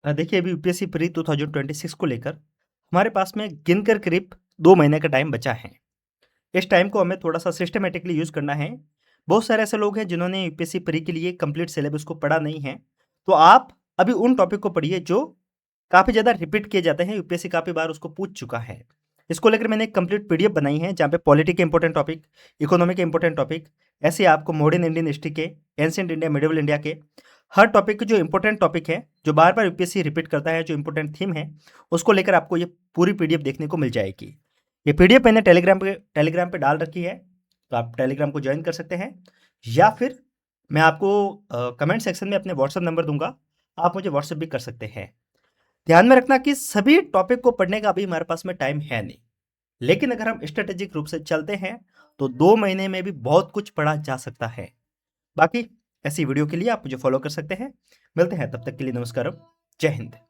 देखिए अभी UPSC pre 2026 को लेकर हमारे पास में गिनकर करीब 2 महीने का टाइम बचा है। इस टाइम को हमें थोड़ा-सा सिस्टमैटिकली यूज़ करना है। बहुत सारे ऐसे लोग हैं जिन्होंने यूपीएससी प्री के लिए कंप्लीट सिलेबस को पढ़ा नहीं है। तो आप अभी उन टॉपिक को पढ़िए जो काफ़ी ज़्यादा रिपीट किए जाते हैं, यूपीएससी काफ़ी बार उसको पूछ चुका है। इसको लेकर मैंने एक कंप्लीट पीडीएफ बनाई है जहाँ पे पॉलिटी के इंपॉर्टेंट टॉपिक, इकोनॉमी के इंपॉर्टेंट टॉपिक, ऐसे आपको मॉडर्न इंडियन हिस्ट्री के, एंशिएंट इंडिया, मिडिवल इंडिया के हर टॉपिक के जो इंपॉर्टेंट टॉपिक है, जो बार-बार यूपीएससी रिपीट करता है, जो इंपॉर्टेंट थीम है, उसको लेकर आपको ये पूरी पीडीएफ देखने को मिल जाएगी। ये पीडीएफ मैंने टेलीग्राम पे डाल रखी है, तो आप टेलीग्राम को जॉइन कर सकते हैं या फिर मैं आपको कमेंट सेक्शन में अपने व्हाट्सएप नंबर दूँगा, आप मुझे व्हाट्सएप भी कर सकते हैं। ध्यान में रखना कि सभी टॉपिक को पढ़ने का अभी हमारे पास में टाइम है नहीं, लेकिन अगर हम स्ट्रेटेजिक रूप से चलते हैं, तो 2 महीने में भी बहुत कुछ पढ़ा जा सकता है। बाकी ऐसी वीडियो के लिए आप मुझे फॉलो कर सकते हैं। मिलते हैं तब तक के लिए नमस्कार। जय हिंद।